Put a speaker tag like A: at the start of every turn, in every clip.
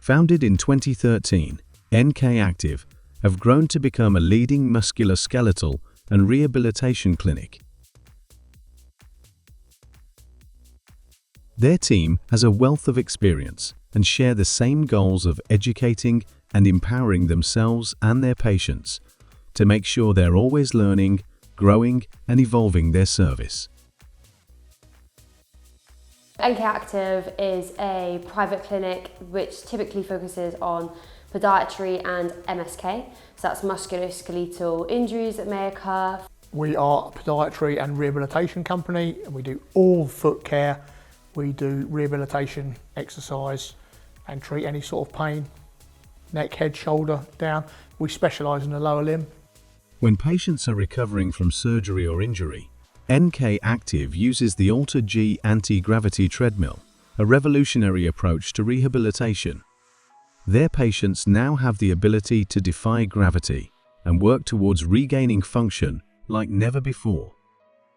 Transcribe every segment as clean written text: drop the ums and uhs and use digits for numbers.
A: Founded in 2013, NK Active have grown to become a leading musculoskeletal and rehabilitation clinic. Their team has a wealth of experience and share the same goals of educating and empowering themselves and their patients to make sure they're always learning, growing, and evolving their service.
B: NK Active is a private clinic which typically focuses on podiatry and MSK, so that's musculoskeletal injuries that may occur.
C: We are a podiatry and rehabilitation company, and we do all foot care. We do rehabilitation, exercise, and treat any sort of pain, neck, head, shoulder, down. We specialise in the lower limb.
A: When patients are recovering from surgery or injury, NK Active uses the AlterG Anti-Gravity Treadmill, a revolutionary approach to rehabilitation. Their patients now have the ability to defy gravity and work towards regaining function like never before.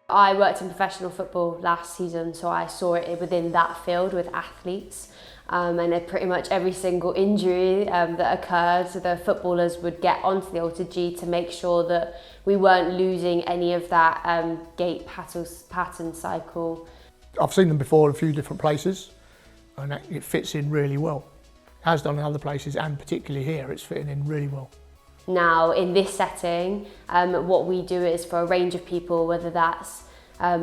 B: I worked in professional football last season, so I saw it within that field with athletes. And pretty much every single injury that occurred, so the footballers would get onto the AlterG to make sure that we weren't losing any of that gait pattern cycle.
C: I've seen them before in a few different places, and it fits in really well. It has done in other places, and particularly here, it's fitting in really well.
B: Now, in this setting, what we do is for a range of people, whether that's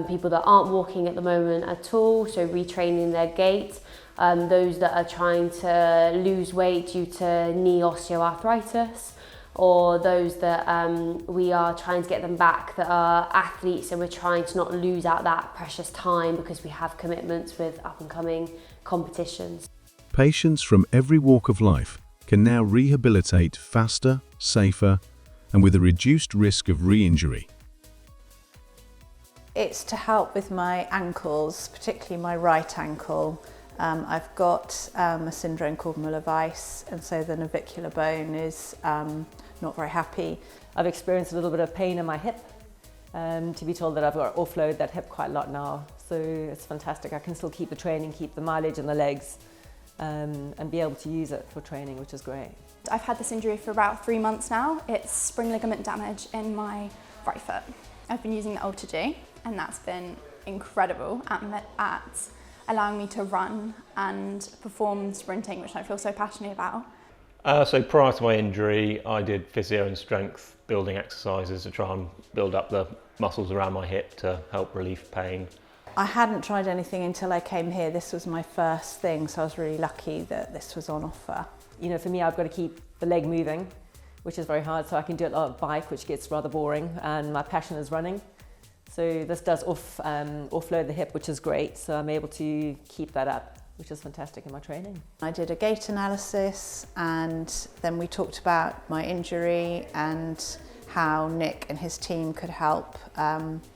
B: people that aren't walking at the moment at all, so retraining their gait, those that are trying to lose weight due to knee osteoarthritis, or those that we are trying to get them back that are athletes and we're trying to not lose out that precious time because we have commitments with up-and-coming competitions.
A: Patients from every walk of life can now rehabilitate faster, safer, and with a reduced risk of re-injury.
D: It's to help with my ankles, particularly my right ankle. I've got a syndrome called Muller-Weiss, and so the navicular bone is not very happy.
E: I've experienced a little bit of pain in my hip. To be told that I've got to offload that hip quite a lot now, so it's fantastic. I can still keep the training, keep the mileage in the legs, and be able to use it for training, which is great.
F: I've had this injury for about 3 months now. It's spring ligament damage in my right foot. I've been using the AlterG, and that's been incredible at allowing me to run and perform sprinting, which I feel so passionate about.
G: So prior to my injury, I did physio and strength building exercises to try and build up the muscles around my hip to help relieve pain.
D: I hadn't tried anything until I came here. This was my first thing, so I was really lucky that this was on offer.
E: You know, for me, I've got to keep the leg moving, which is very hard, so I can do a lot of bike, which gets rather boring, and my passion is running. So this does offload the hip, which is great, so I'm able to keep that up, which is fantastic in my training.
D: I did a gait analysis, and then we talked about my injury and how Nick and his team could help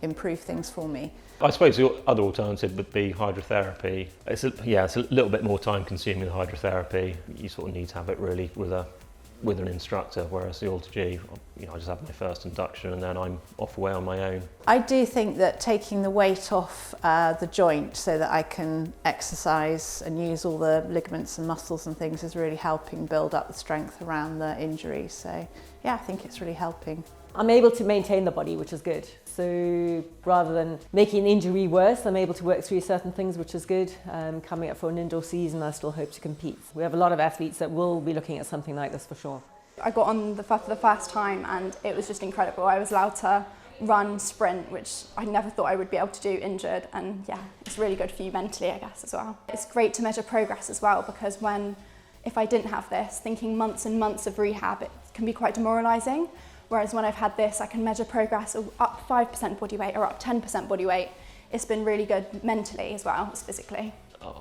D: improve things for me.
G: I suppose the other alternative would be hydrotherapy. It's a little bit more time consuming than hydrotherapy. You sort of need to have it really with an instructor, whereas the AlterG, I just have my first induction and then I'm off away on my own.
D: I do think that taking the weight off the joint so that I can exercise and use all the ligaments and muscles and things is really helping build up the strength around the injury. So yeah, I think it's really helping.
E: I'm able to maintain the body, which is good. So rather than making an injury worse, I'm able to work through certain things, which is good. Coming up for an indoor season, I still hope to compete. We have a lot of athletes that will be looking at something like this for sure.
F: I got on the for the first time and it was just incredible. I was allowed to run, sprint, which I never thought I would be able to do injured, and yeah, it's really good for you mentally, I guess, as well. It's great to measure progress as well, because if I didn't have this, thinking months and months of rehab, it can be quite demoralising. Whereas when I've had this, I can measure progress of up 5% body weight or up 10% body weight. It's been really good mentally as well as physically.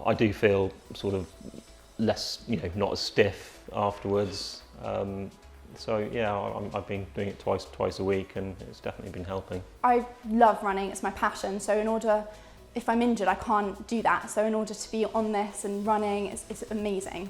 G: I do feel sort of less, not as stiff afterwards. So yeah, I've been doing it twice a week, and it's definitely been helping.
F: I love running, it's my passion. So if I'm injured, I can't do that. So in order to be on this and running, it's amazing.